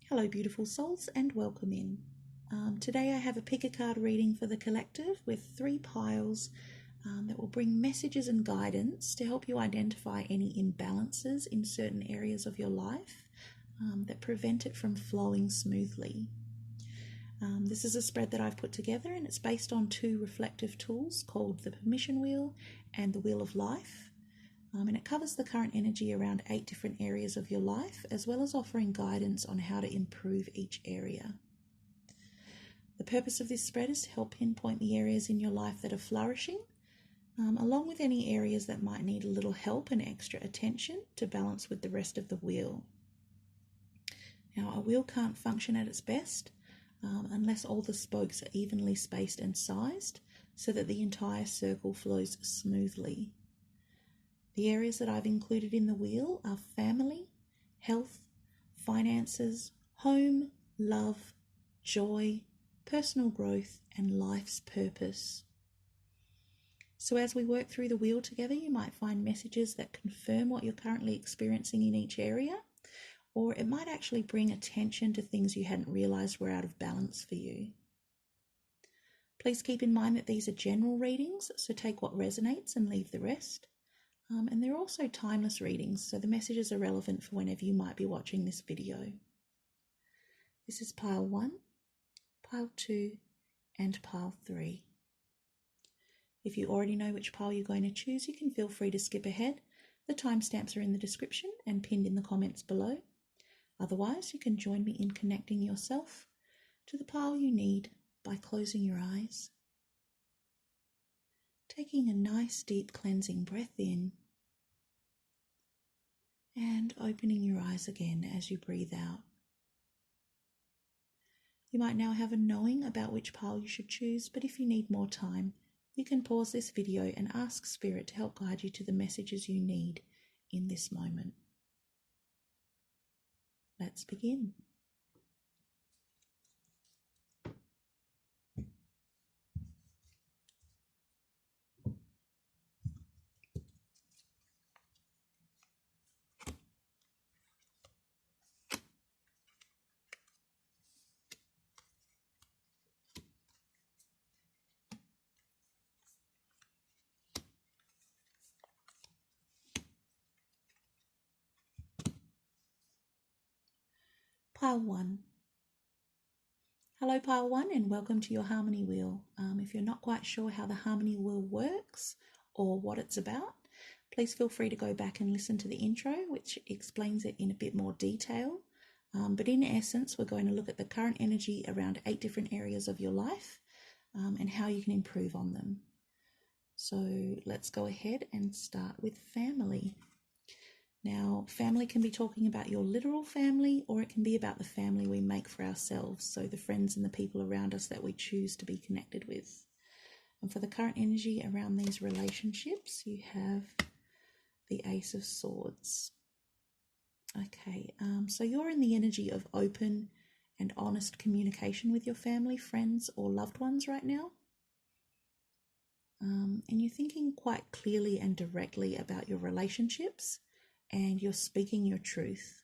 Hello beautiful souls and welcome in. Today I have a pick a card reading for the collective with 3 piles that will bring messages and guidance to help you identify any imbalances in certain areas of your life that prevent it from flowing smoothly. This is a spread that I've put together and it's based on 2 reflective tools called the Permission Wheel and the Wheel of Life. And it covers the current energy around 8 different areas of your life, as well as offering guidance on how to improve each area. The purpose of this spread is to help pinpoint the areas in your life that are flourishing, along with any areas that might need a little help and extra attention to balance with the rest of the wheel. Now, a wheel can't function at its best unless all the spokes are evenly spaced and sized so that the entire circle flows smoothly. The areas that I've included in the wheel are family, health, finances, home, love, joy, personal growth, and life's purpose. So as we work through the wheel together, you might find messages that confirm what you're currently experiencing in each area, or it might actually bring attention to things you hadn't realized were out of balance for you. Please keep in mind that these are general readings, so take what resonates and leave the rest. And they're also timeless readings, so the messages are relevant for whenever you might be watching this video. This is pile 1, pile 2, and pile 3. If you already know which pile you're going to choose, you can feel free to skip ahead. The timestamps are in the description and pinned in the comments below. Otherwise, you can join me in connecting yourself to the pile you need by closing your eyes. Taking a nice deep cleansing breath in and opening your eyes again as you breathe out. You might now have a knowing about which pile you should choose, but if you need more time, you can pause this video and ask Spirit to help guide you to the messages you need in this moment. Let's begin. Pile 1. Hello Pile 1 and welcome to your Harmony Wheel. If you're not quite sure how the Harmony Wheel works or what it's about, please feel free to go back and listen to the intro, which explains it in a bit more detail. But in essence, we're going to look at the current energy around 8 different areas of your life and how you can improve on them. So let's go ahead and start with family. Now, family can be talking about your literal family, or it can be about the family we make for ourselves, so the friends and the people around us that we choose to be connected with. And for the current energy around these relationships, you have the Ace of Swords. Okay, so you're in the energy of open and honest communication with your family, friends, or loved ones right now. And you're thinking quite clearly and directly about your relationships, and you're speaking your truth.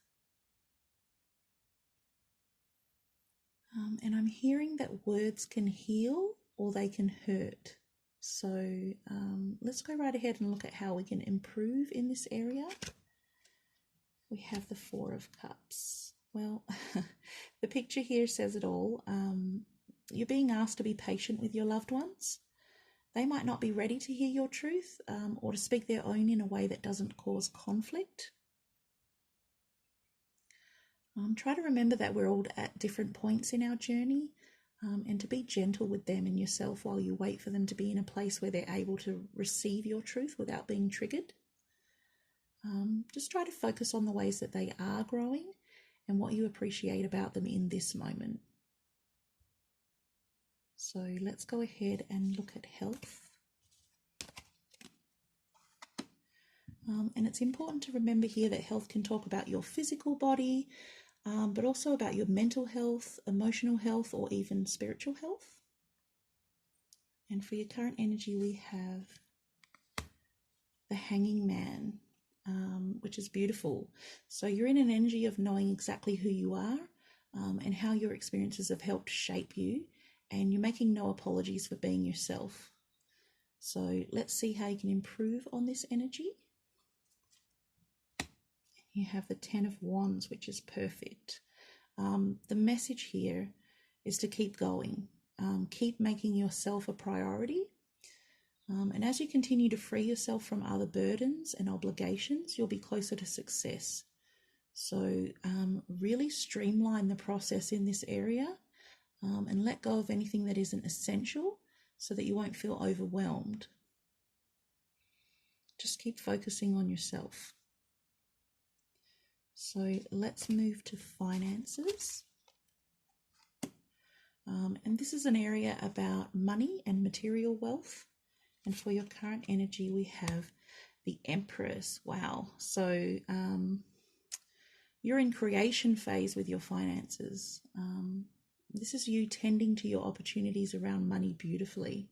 And I'm hearing that words can heal or they can hurt. So let's go right ahead and look at how we can improve in this area. We have the 4 of Cups. Well, the picture here says it all. You're being asked to be patient with your loved ones. They might not be ready to hear your truth or to speak their own in a way that doesn't cause conflict. Try to remember that we're all at different points in our journey and to be gentle with them and yourself while you wait for them to be in a place where they're able to receive your truth without being triggered. Just try to focus on the ways that they are growing and what you appreciate about them in this moment. So let's go ahead and look at health. And it's important to remember here that health can talk about your physical body, but also about your mental health, emotional health, or even spiritual health. And for your current energy, we have the Hanging Man, which is beautiful. So you're in an energy of knowing exactly who you are, and how your experiences have helped shape you, and you're making no apologies for being yourself. So let's see how you can improve on this energy. You have the 10 of Wands, which is perfect. The message here is to keep going. Keep making yourself a priority. And as you continue to free yourself from other burdens and obligations, you'll be closer to success. So really streamline the process in this area and let go of anything that isn't essential so that you won't feel overwhelmed. Just keep focusing on yourself. So let's move to finances. And this is an area about money and material wealth. And for your current energy, we have the Empress. Wow. So you're in creation phase with your finances. This is you tending to your opportunities around money beautifully.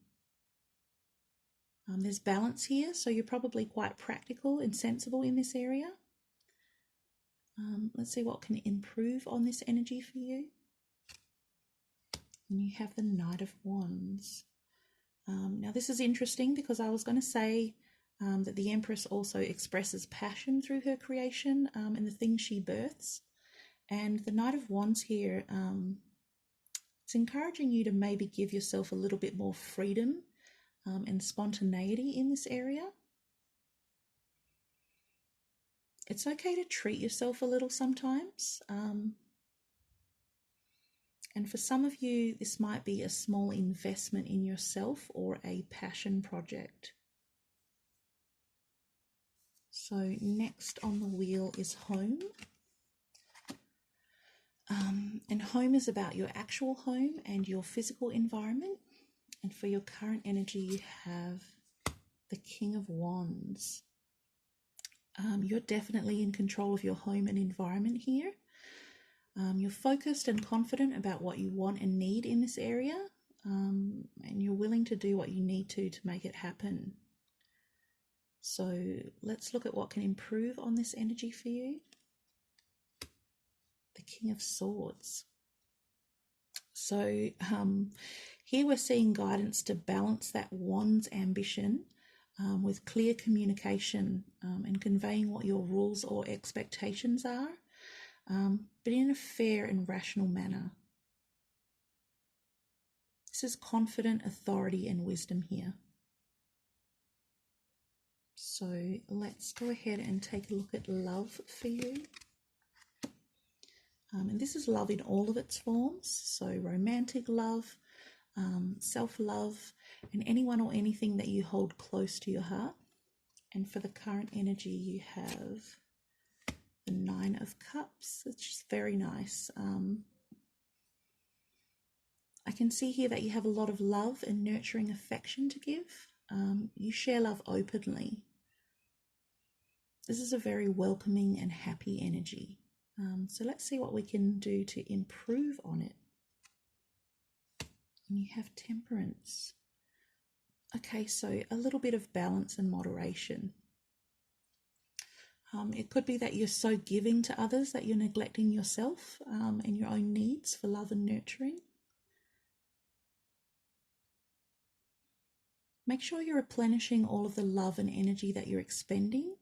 There's balance here, so you're probably quite practical and sensible in this area. Let's see what can improve on this energy for you. And you have the Knight of Wands. Now this is interesting because I was going to say that the Empress also expresses passion through her creation and the things she births. And the Knight of Wands here, it's encouraging you to maybe give yourself a little bit more freedom and spontaneity in this area. It's okay to treat yourself a little sometimes. And for some of you, this might be a small investment in yourself or a passion project. So next on the wheel is home. And home is about your actual home and your physical environment. And for your current energy, you have the King of Wands. You're definitely in control of your home and environment here. You're focused and confident about what you want and need in this area, and you're willing to do what you need to make it happen. So let's look at what can improve on this energy for you. The King of Swords. So here we're seeing guidance to balance that wand's ambition with clear communication and conveying what your rules or expectations are, but in a fair and rational manner. This is confident authority and wisdom here. So let's go ahead and take a look at love for you. And this is love in all of its forms. So romantic love, self-love, and anyone or anything that you hold close to your heart. And for the current energy, you have the 9 of Cups, which is very nice. I can see here that you have a lot of love and nurturing affection to give. You share love openly. This is a very welcoming and happy energy. So let's see what we can do to improve on it. And you have Temperance. Okay, so a little bit of balance and moderation. It could be that you're so giving to others that you're neglecting yourself and your own needs for love and nurturing. Make sure you're replenishing all of the love and energy that you're expending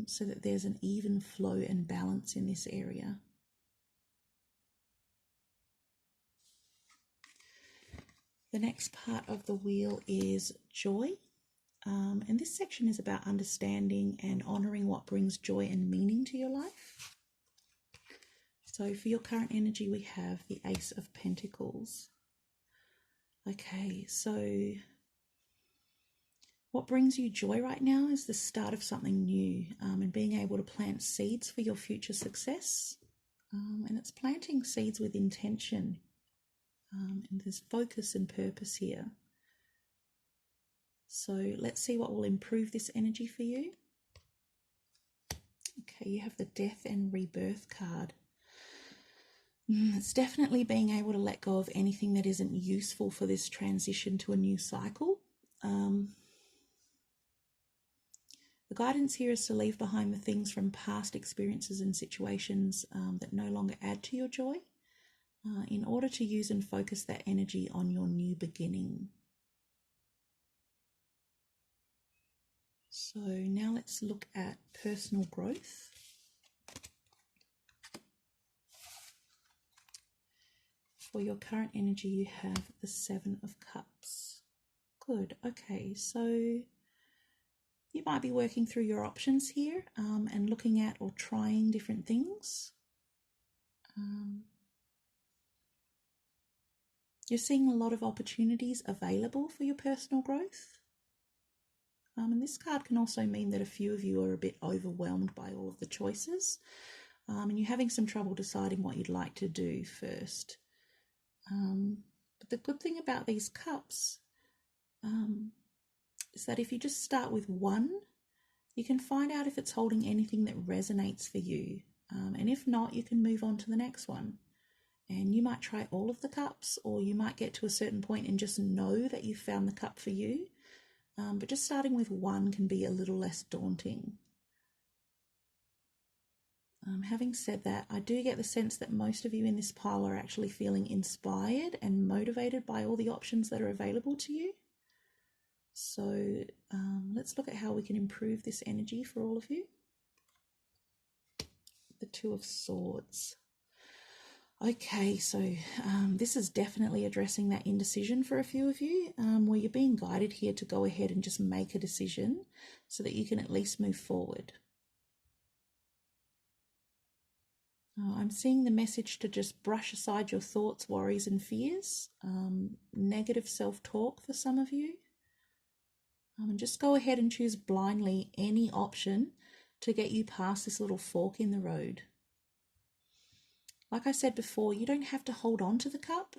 so that there's an even flow and balance in this area. The next part of the wheel is joy. And this section is about understanding and honouring what brings joy and meaning to your life. So for your current energy, we have the Ace of Pentacles. Okay, so what brings you joy right now is the start of something new and being able to plant seeds for your future success. And it's planting seeds with intention. And there's focus and purpose here. So let's see what will improve this energy for you. Okay, you have the Death and Rebirth card. It's definitely being able to let go of anything that isn't useful for this transition to a new cycle. The guidance here is to leave behind the things from past experiences and situations that no longer add to your joy. in order to use and focus that energy on your new beginning. So now let's look at personal growth. For your current energy, you have the Seven of Cups. Good. Okay, so you might be working through your options here and looking at or trying different things. You're seeing a lot of opportunities available for your personal growth. And this card can also mean that a few of you are a bit overwhelmed by all of the choices, and you're having some trouble deciding what you'd like to do first. But the good thing about these cups is that if you just start with one, you can find out if it's holding anything that resonates for you. And if not, you can move on to the next one. And you might try all of the cups, or you might get to a certain point and just know that you've found the cup for you. But just starting with one can be a little less daunting. Having said that, I do get the sense that most of you in this pile are actually feeling inspired and motivated by all the options that are available to you. So let's look at how we can improve this energy for all of you. The Two of Swords. Okay, so this is definitely addressing that indecision for a few of you, where you're being guided here to go ahead and just make a decision so that you can at least move forward. I'm seeing the message to just brush aside your thoughts, worries and fears, negative self-talk for some of you, and just go ahead and choose blindly any option to get you past this little fork in the road. Like I said before, you don't have to hold on to the cup,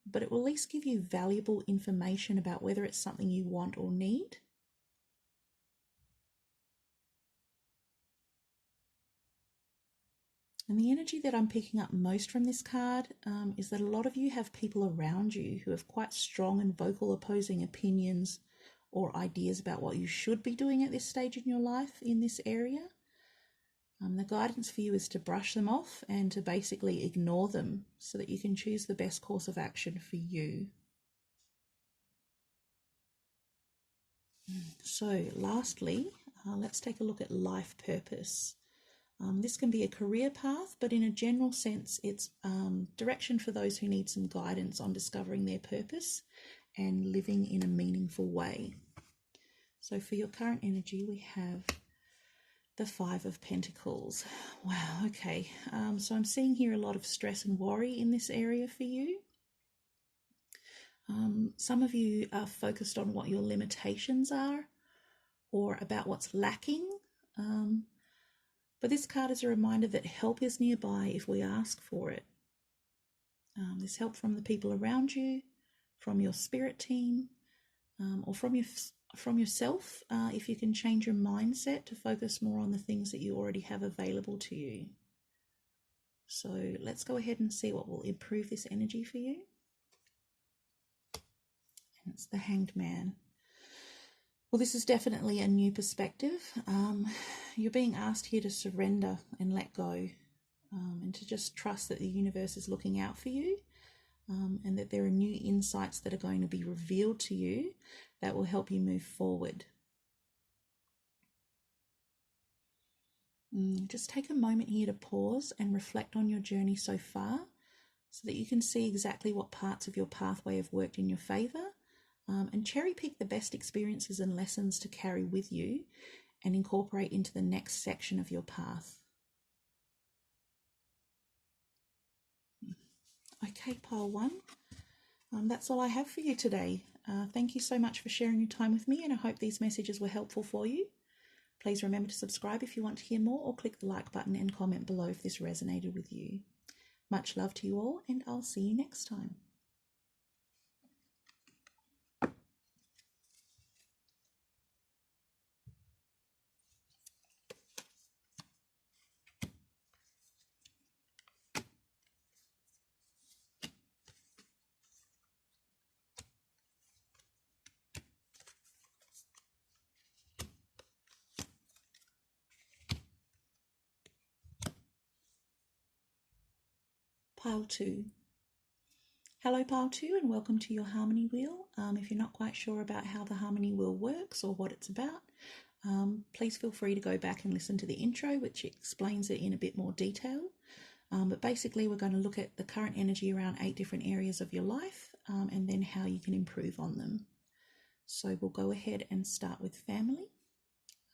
but it will at least give you valuable information about whether it's something you want or need. And the energy that I'm picking up most from this card is that a lot of you have people around you who have quite strong and vocal opposing opinions or ideas about what you should be doing at this stage in your life in this area. The guidance for you is to brush them off and to basically ignore them so that you can choose the best course of action for you. So lastly, let's take a look at life purpose. This can be a career path, but in a general sense, it's direction for those who need some guidance on discovering their purpose and living in a meaningful way. So for your current energy, we have the Five of Pentacles. Wow, okay. So I'm seeing here a lot of stress and worry in this area for you. Some of you are focused on what your limitations are or about what's lacking. But this card is a reminder that help is nearby if we ask for it. There's help from the people around you, from your spirit team, or from yourself, if you can change your mindset to focus more on the things that you already have available to you. So let's go ahead and see what will improve this energy for you. And it's the Hanged Man. Well, this is definitely a new perspective. You're being asked here to surrender and let go, and to just trust that the universe is looking out for you, and that there are new insights that are going to be revealed to you that will help you move forward. Just take a moment here to pause and reflect on your journey so far so that you can see exactly what parts of your pathway have worked in your favour, and cherry pick the best experiences and lessons to carry with you and incorporate into the next section of your path. Okay, pile one. That's all I have for you today. Thank you so much for sharing your time with me, and I hope these messages were helpful for you. Please remember to subscribe if you want to hear more, or click the like button and comment below if this resonated with you. Much love to you all, and I'll see you next time. Pile 2. Hello Pile 2 and welcome to your Harmony Wheel. If you're not quite sure about how the Harmony Wheel works or what it's about, please feel free to go back and listen to the intro, which explains it in a bit more detail. But basically we're going to look at the current energy around 8 different areas of your life and then how you can improve on them. So we'll go ahead and start with family.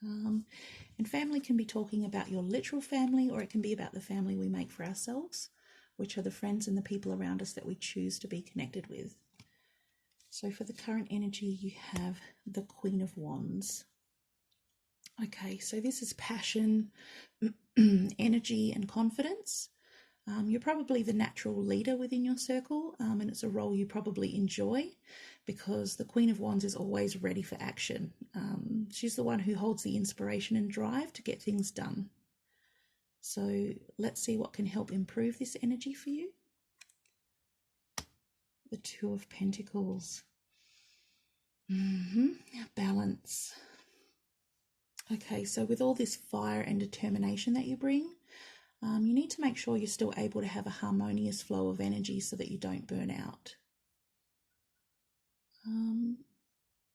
And family can be talking about your literal family, or it can be about the family we make for ourselves, which are the friends and the people around us that we choose to be connected with. So for the current energy, you have the Queen of Wands. Okay, so this is passion, energy and confidence. You're probably the natural leader within your circle, and it's a role you probably enjoy because the Queen of Wands is always ready for action. She's the one who holds the inspiration and drive to get things done. So let's see what can help improve this energy for you. The Two of Pentacles. Balance. Okay, so with all this fire and determination that you bring, you need to make sure you're still able to have a harmonious flow of energy so that you don't burn out.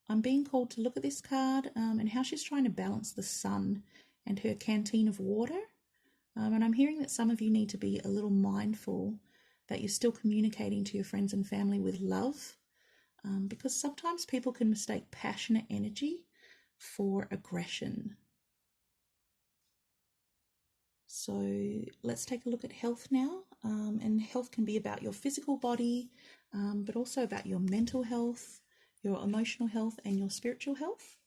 I'm being called to look at this card and how she's trying to balance the sun and her canteen of water. And I'm hearing that some of you need to be a little mindful that you're still communicating to your friends and family with love, because sometimes people can mistake passionate energy for aggression. So let's take a look at health now. And health can be about your physical body, but also about your mental health, your emotional health, and your spiritual health.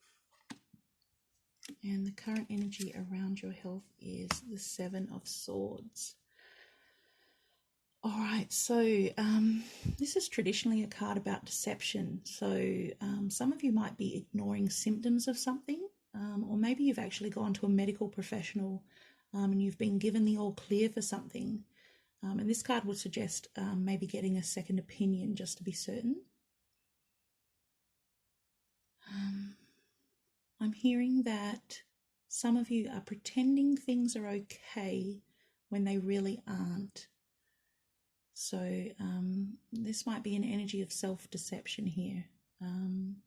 And the current energy around your health is the Seven of Swords. All right, so this is traditionally a card about deception. So some of you might be ignoring symptoms of something, or maybe you've actually gone to a medical professional and you've been given the all clear for something. And this card would suggest maybe getting a second opinion just to be certain. I'm hearing that some of you are pretending things are okay when they really aren't. So this might be an energy of self-deception here. And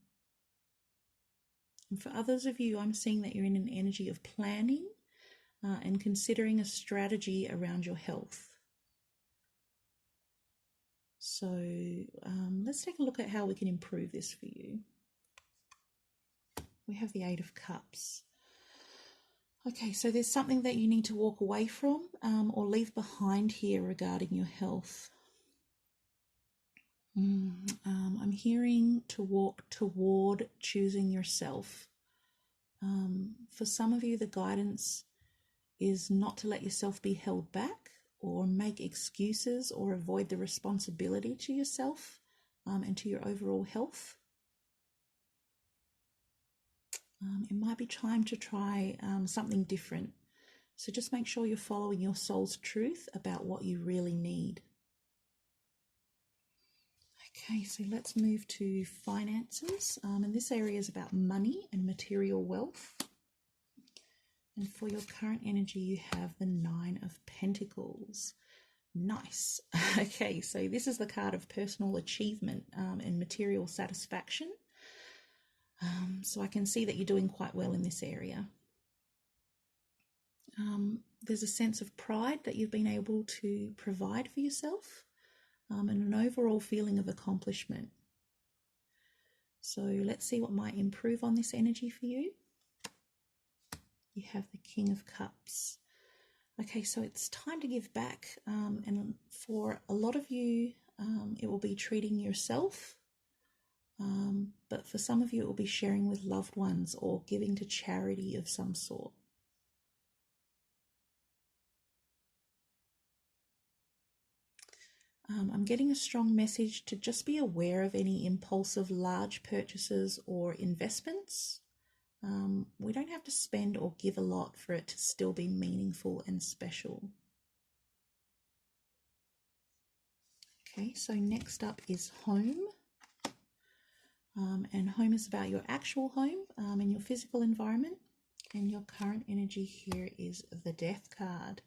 for others of you, I'm seeing that you're in an energy of planning and considering a strategy around your health. So let's take a look at how we can improve this for you. We have the Eight of Cups. Okay, so there's something that you need to walk away from or leave behind here regarding your health. I'm hearing to walk toward choosing yourself. For some of you, the guidance is not to let yourself be held back or make excuses or avoid the responsibility to yourself and to your overall health. It might be time to try something different. So just make sure you're following your soul's truth about what you really need. Okay, so let's move to finances. And this area is about money and material wealth. And for your current energy, you have the Nine of Pentacles. Nice. Okay, so this is the card of personal achievement and material satisfaction. So I can see that you're doing quite well in this area. There's a sense of pride that you've been able to provide for yourself and an overall feeling of accomplishment. So let's see what might improve on this energy for you. You have the King of Cups. Okay, so it's time to give back. And for a lot of you, it will be treating yourself. But for some of you, it will be sharing with loved ones or giving to charity of some sort. I'm getting a strong message to just be aware of any impulsive large purchases or investments. We don't have to spend or give a lot for it to still be meaningful and special. Okay, so next up is home. And home is about your actual home and your physical environment. And your current energy here is the Death card.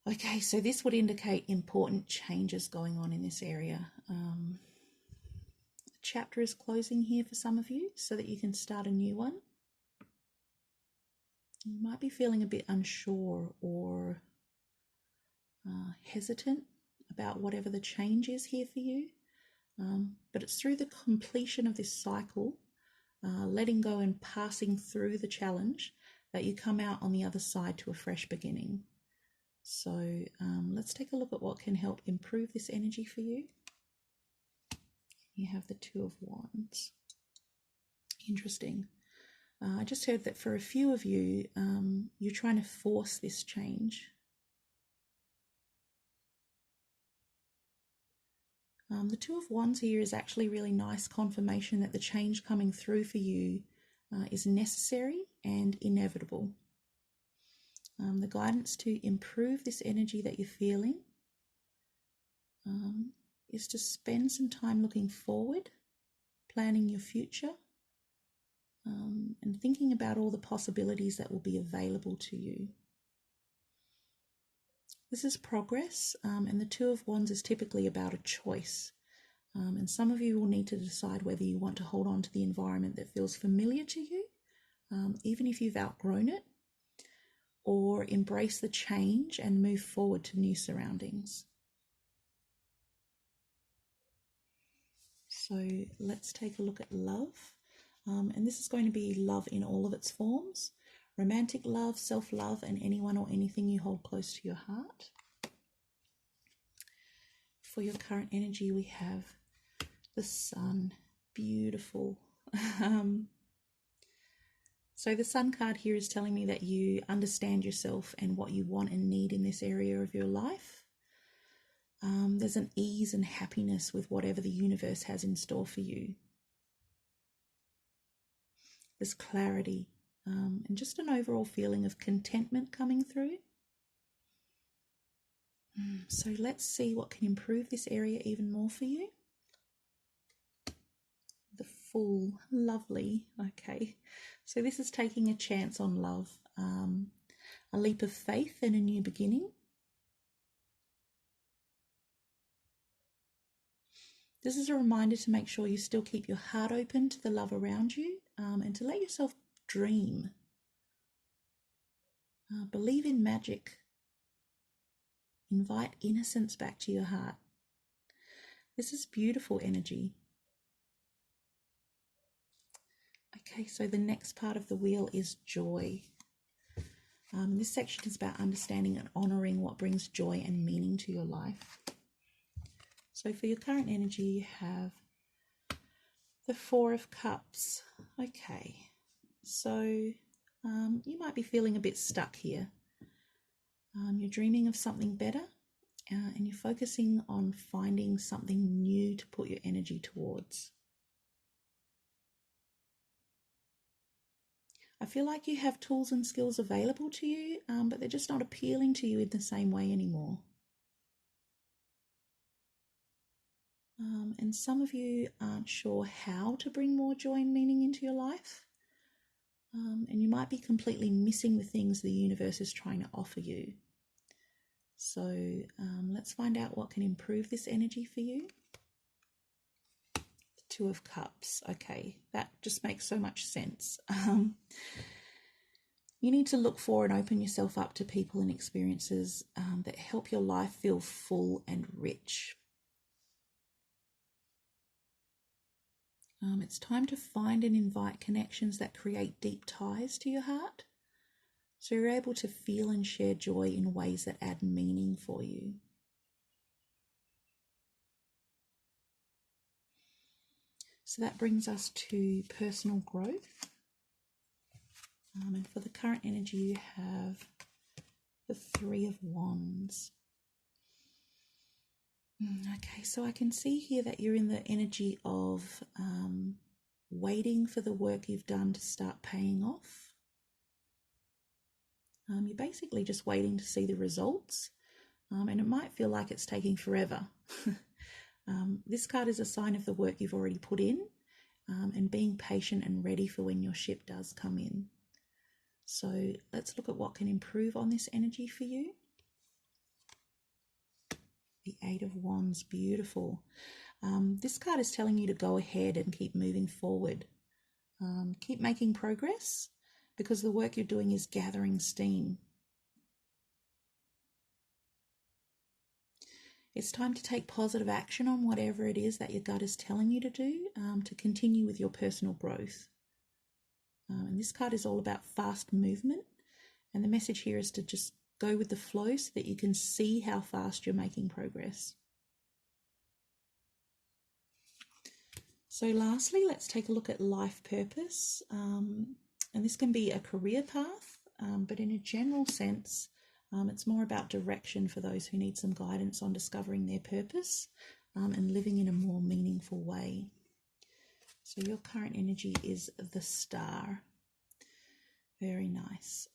Okay, so this would indicate important changes going on in this area. The chapter is closing here for some of you so that you can start a new one. You might be feeling a bit unsure or hesitant about whatever the change is here for you. But it's through the completion of this cycle, letting go and passing through the challenge, that you come out on the other side to a fresh beginning. So let's take a look at what can help improve this energy for you. You have the Two of Wands. Interesting. I just heard that for a few of you, you're trying to force this change. The Two of Wands here is actually really nice confirmation that the change coming through for you is necessary and inevitable. The guidance to improve this energy that you're feeling is to spend some time looking forward, planning your future, and thinking about all the possibilities that will be available to you. This is progress, and the Two of Wands is typically about a choice. And some of you will need to decide whether you want to hold on to the environment that feels familiar to you, even if you've outgrown it, or embrace the change and move forward to new surroundings. So let's take a look at love. And this is going to be love in all of its forms: romantic love, self-love, and anyone or anything you hold close to your heart. For your current energy, we have the Sun. Beautiful. So the Sun card here is telling me that you understand yourself and what you want and need in this area of your life. There's an ease and happiness with whatever the universe has in store for you. There's clarity and just an overall feeling of contentment coming through. So let's see what can improve this area even more for you. The Fool, lovely. Okay, so this is taking a chance on love, a leap of faith and a new beginning. This is a reminder to make sure you still keep your heart open to the love around you, and to let yourself dream. Believe in magic. Invite innocence back to your heart. This is beautiful energy. Okay, so the next part of the wheel is joy. This section is about understanding and honouring what brings joy and meaning to your life. So for your current energy, you have the Four of Cups. Okay, so you might be feeling a bit stuck here. You're dreaming of something better, and you're focusing on finding something new to put your energy towards. I feel like you have tools and skills available to you, but they're just not appealing to you in the same way anymore. And some of you aren't sure how to bring more joy and meaning into your life. And you might be completely missing the things the universe is trying to offer you. So let's find out what can improve this energy for you. The Two of Cups. Okay, that just makes so much sense. You need to look for and open yourself up to people and experiences that help your life feel full and rich. It's time to find and invite connections that create deep ties to your heart, so you're able to feel and share joy in ways that add meaning for you. So that brings us to personal growth. And for the current energy, you have the Three of Wands. Okay, so I can see here that you're in the energy of waiting for the work you've done to start paying off. You're basically just waiting to see the results, and it might feel like it's taking forever. This card is a sign of the work you've already put in, and being patient and ready for when your ship does come in. So let's look at what can improve on this energy for you. The Eight of Wands, beautiful. This card is telling you to go ahead and keep moving forward. Keep making progress because the work you're doing is gathering steam. It's time to take positive action on whatever it is that your gut is telling you to do to continue with your personal growth. And this card is all about fast movement. And the message here is to just go with the flow so that you can see how fast you're making progress. So lastly, let's take a look at life purpose. And this can be a career path, but in a general sense, it's more about direction for those who need some guidance on discovering their purpose and living in a more meaningful way. So your current energy is the Star. Very nice.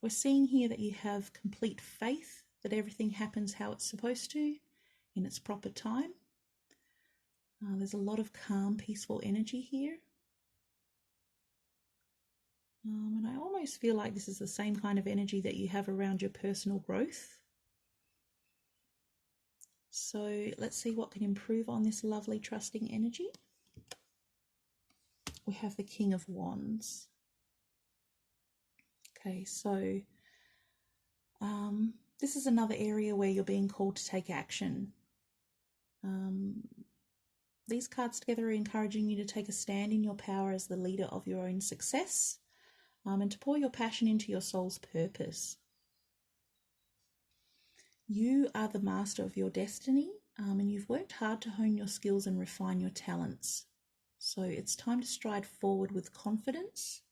We're seeing here that you have complete faith that everything happens how it's supposed to in its proper time. There's a lot of calm, peaceful energy here. And I almost feel like this is the same kind of energy that you have around your personal growth. So let's see what can improve on this lovely, trusting energy. We have the King of Wands. Okay, so this is another area where you're being called to take action. These cards together are encouraging you to take a stand in your power as the leader of your own success and to pour your passion into your soul's purpose. You are the master of your destiny and you've worked hard to hone your skills and refine your talents. So it's time to stride forward with confidence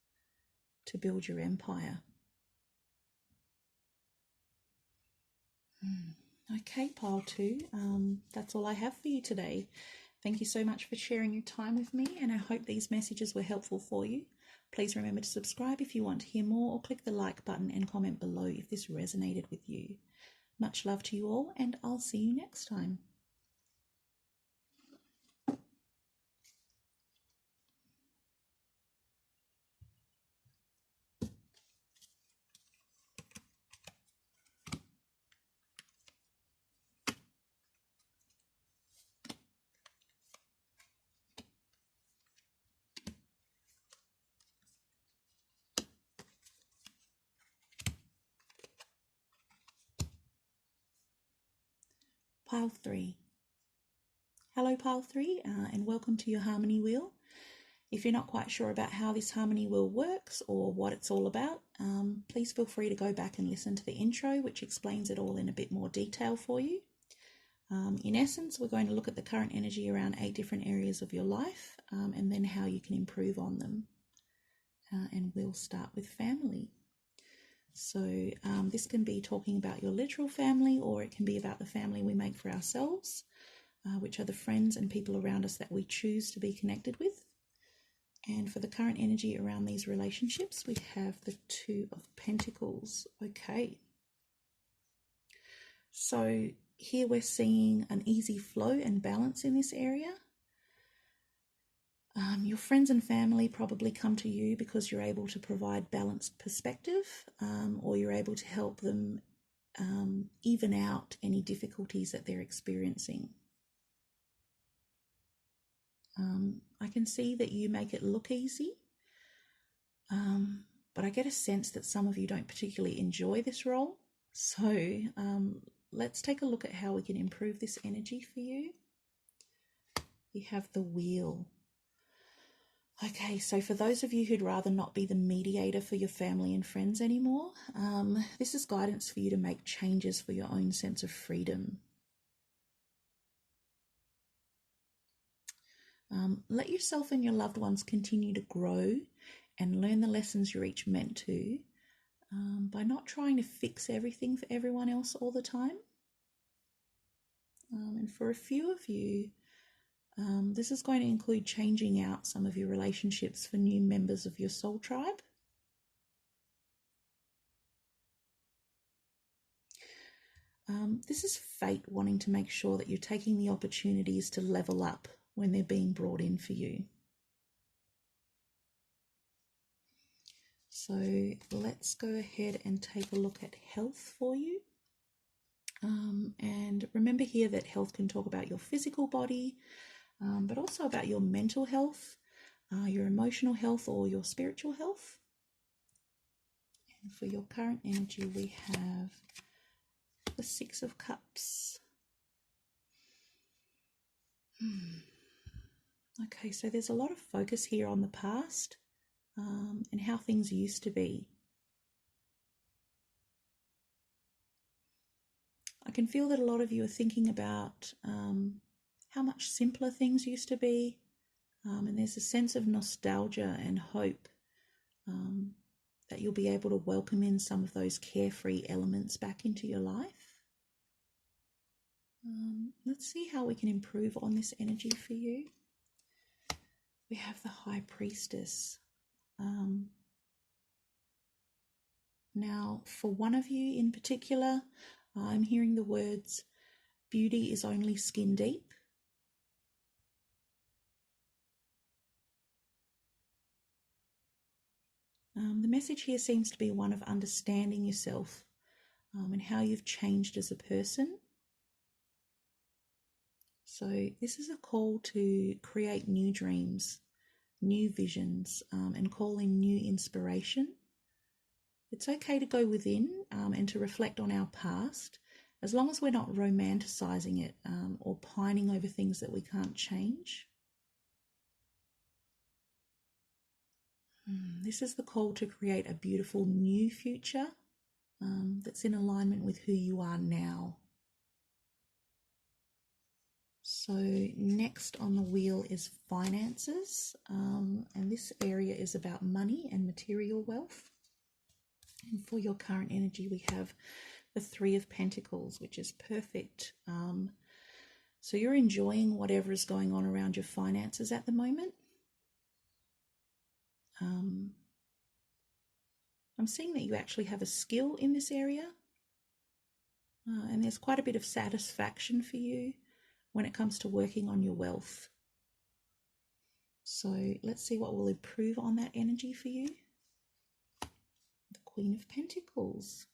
to build your empire. Okay, pile 2, that's all I have for you today. Thank you so much for sharing your time with me, and I hope these messages were helpful for you. Please remember to subscribe if you want to hear more, or click the like button and comment below if this resonated with you. Much love to you all, and I'll see you next time. Pile 3. Hello Pile 3 and welcome to your Harmony Wheel. If you're not quite sure about how this Harmony Wheel works or what it's all about, please feel free to go back and listen to the intro, which explains it all in a bit more detail for you. In essence, we're going to look at the current energy around 8 different areas of your life and then how you can improve on them. And we'll start with family. So this can be talking about your literal family, or it can be about the family we make for ourselves, which are the friends and people around us that we choose to be connected with. And for the current energy around these relationships, we have the Two of Pentacles. Okay. So here we're seeing an easy flow and balance in this area. Your friends and family probably come to you because you're able to provide balanced perspective, or you're able to help them even out any difficulties that they're experiencing. I can see that you make it look easy, but I get a sense that some of you don't particularly enjoy this role. So let's take a look at how we can improve this energy for you. You have the Wheel. Okay, so for those of you who'd rather not be the mediator for your family and friends anymore, this is guidance for you to make changes for your own sense of freedom. Let yourself and your loved ones continue to grow and learn the lessons you're each meant to by not trying to fix everything for everyone else all the time. And for a few of you, this is going to include changing out some of your relationships for new members of your soul tribe. This is fate wanting to make sure that you're taking the opportunities to level up when they're being brought in for you. So let's go ahead and take a look at health for you. And remember here that health can talk about your physical body, but also about your mental health, your emotional health, or your spiritual health. And for your current energy, we have the Six of Cups. Okay, so there's a lot of focus here on the past and how things used to be. I can feel that a lot of you are thinking about how much simpler things used to be, and there's a sense of nostalgia and hope that you'll be able to welcome in some of those carefree elements back into your life. Let's see how we can improve on this energy for you. We have the High Priestess. Now, for one of you in particular, I'm hearing the words, beauty is only skin deep. The message here seems to be one of understanding yourself and how you've changed as a person. So this is a call to create new dreams, new visions, and call in new inspiration. It's okay to go within and to reflect on our past, as long as we're not romanticizing it or pining over things that we can't change. This is the call to create a beautiful new future that's in alignment with who you are now. So next on the wheel is finances, and this area is about money and material wealth. And for your current energy, we have the Three of Pentacles, which is perfect. So you're enjoying whatever is going on around your finances at the moment. I'm seeing that you actually have a skill in this area, and there's quite a bit of satisfaction for you when it comes to working on your wealth. So let's see what will improve on that energy for you. The Queen of Pentacles.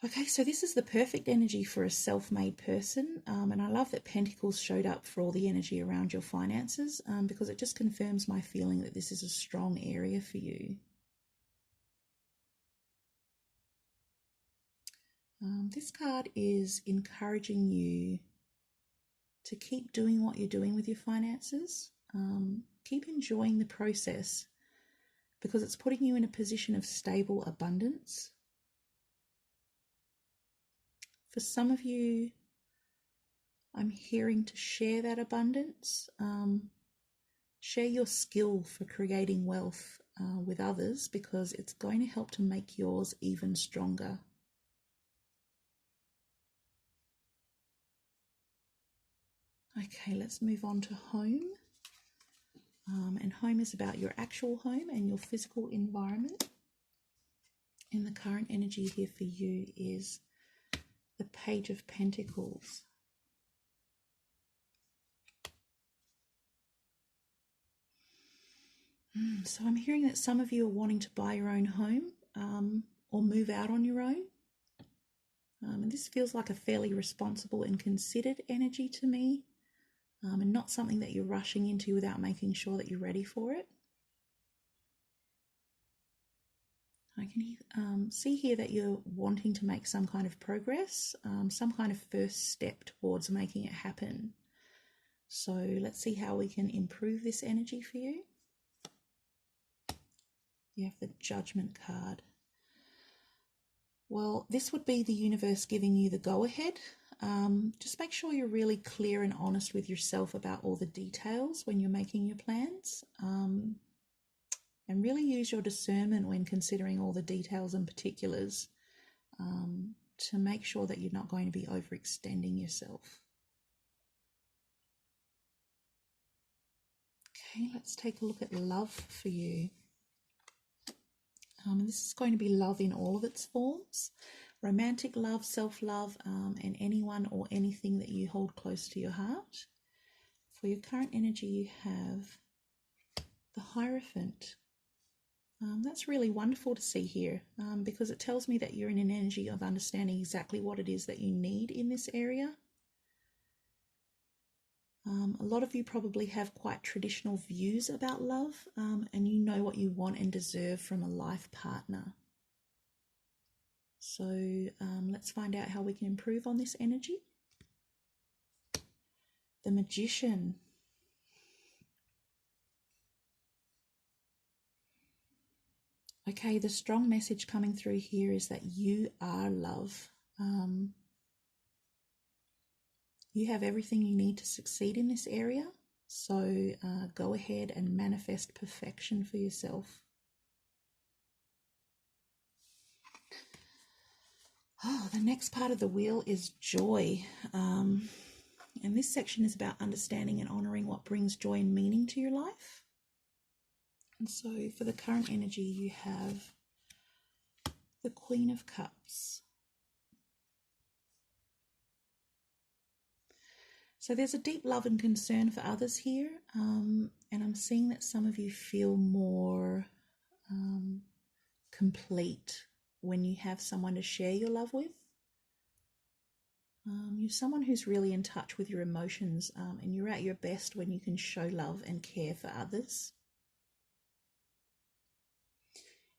Okay, so this is the perfect energy for a self-made person, and I love that Pentacles showed up for all the energy around your finances because it just confirms my feeling that this is a strong area for you. This card is encouraging you to keep doing what you're doing with your finances. Keep enjoying the process because it's putting you in a position of stable abundance. For some of you, I'm hearing to share that abundance. Share your skill for creating wealth with others because it's going to help to make yours even stronger. Okay, let's move on to home. And home is about your actual home and your physical environment. And the current energy here for you is the Page of Pentacles. So I'm hearing that some of you are wanting to buy your own home or move out on your own. And this feels like a fairly responsible and considered energy to me. And not something that you're rushing into without making sure that you're ready for it. I can see here that you're wanting to make some kind of progress, some kind of first step towards making it happen. So let's see how we can improve this energy for you. You have the Judgment card. Well, this would be the universe giving you the go-ahead. Just make sure you're really clear and honest with yourself about all the details when you're making your plans, and really use your discernment when considering all the details and particulars to make sure that you're not going to be overextending yourself. Okay, let's take a look at love for you. And this is going to be love in all of its forms. Romantic love, self-love, and anyone or anything that you hold close to your heart. For your current energy, you have the Hierophant. That's really wonderful to see here, because it tells me that you're in an energy of understanding exactly what it is that you need in this area. A lot of you probably have quite traditional views about love, and you know what you want and deserve from a life partner. So let's find out how we can improve on this energy. The Magician. Okay, the strong message coming through here is that you are love. You have everything you need to succeed in this area. So go ahead and manifest perfection for yourself. Oh, the next part of the wheel is joy. And this section is about understanding and honoring what brings joy and meaning to your life. And so for the current energy, you have the Queen of Cups. So there's a deep love and concern for others here. And I'm seeing that some of you feel more complete when you have someone to share your love with. You're someone who's really in touch with your emotions, and you're at your best when you can show love and care for others.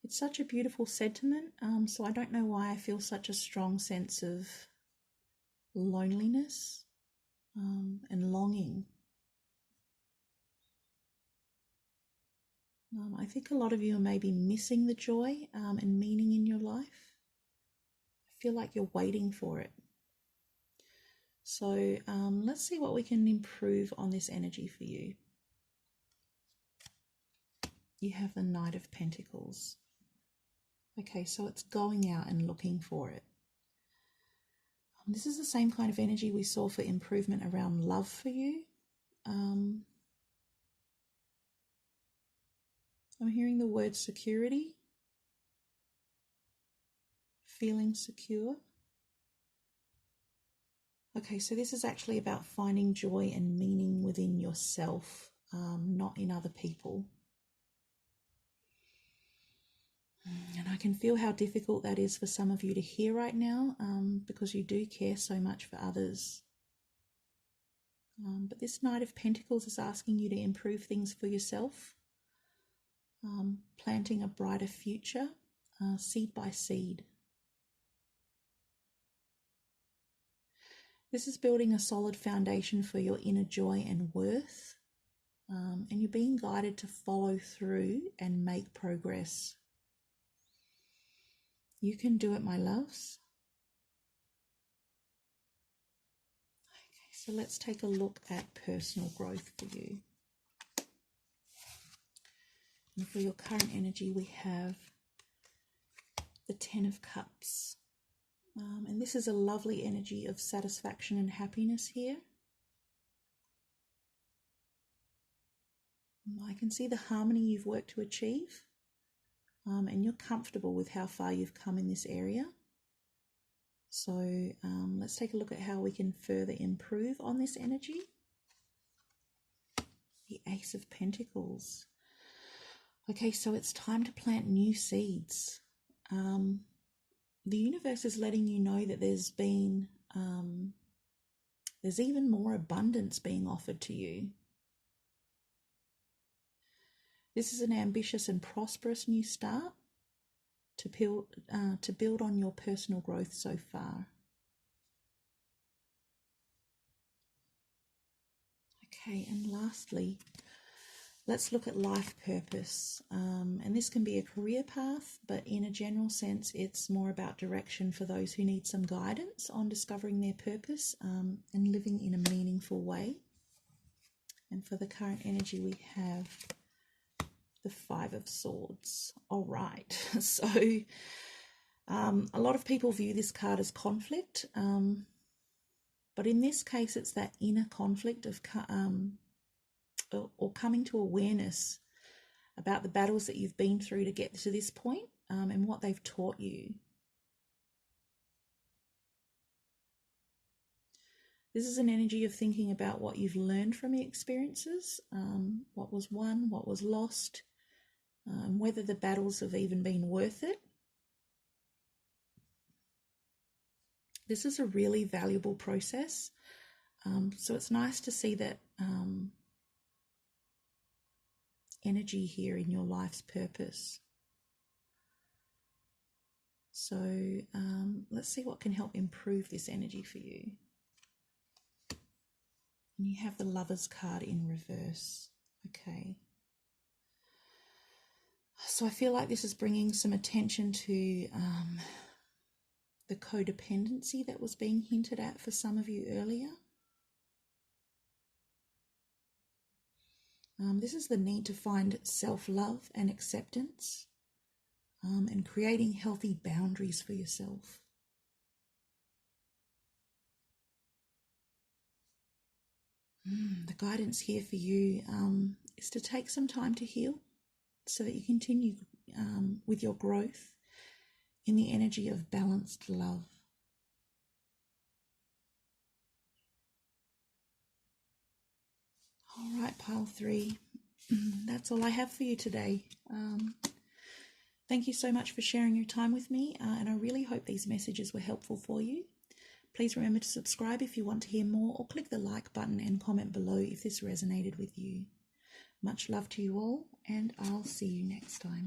It's such a beautiful sentiment, so I don't know why I feel such a strong sense of loneliness and longing. I think a lot of you are maybe missing the joy and meaning in your life. I feel like you're waiting for it. So let's see what we can improve on this energy for you. You have the Knight of Pentacles. Okay, so it's going out and looking for it. This is the same kind of energy we saw for improvement around love for you. I'm hearing the word security, feeling secure. Okay, so this is actually about finding joy and meaning within yourself, not in other people. And I can feel how difficult that is for some of you to hear right now, because you do care so much for others. But this Knight of Pentacles is asking you to improve things for yourself, planting a brighter future, seed by seed. This is building a solid foundation for your inner joy and worth, and you're being guided to follow through and make progress. You can do it, my loves. Okay, so let's take a look at personal growth for you. And for your current energy, we have the Ten of Cups. And this is a lovely energy of satisfaction and happiness here. I can see the harmony you've worked to achieve. And you're comfortable with how far you've come in this area. So let's take a look at how we can further improve on this energy. The Ace of Pentacles. Okay, so it's time to plant new seeds. The universe is letting you know that there's even more abundance being offered to you. This is an ambitious and prosperous new start to build on your personal growth so far. Okay, and lastly, let's look at life purpose. And this can be a career path, but in a general sense, it's more about direction for those who need some guidance on discovering their purpose and living in a meaningful way. And for the current energy, we have the Five of Swords. All right, so a lot of people view this card as conflict, but in this case, it's that inner conflict of or coming to awareness about the battles that you've been through to get to this point, and what they've taught you. This is an energy of thinking about what you've learned from your experiences, what was won, what was lost, whether the battles have even been worth it. This is a really valuable process. So it's nice to see that energy here in your life's purpose. So let's see what can help improve this energy for you. And you have the Lover's card in reverse. Okay. So I feel like this is bringing some attention to the codependency that was being hinted at for some of you earlier. This is the need to find self-love and acceptance, and creating healthy boundaries for yourself. The guidance here for you is to take some time to heal so that you continue with your growth in the energy of balanced love. All right, pile 3, that's all I have for you today. Thank you so much for sharing your time with me, and I really hope these messages were helpful for you. Please remember to subscribe if you want to hear more, or click the like button and comment below if this resonated with you. Much love to you all, and I'll see you next time.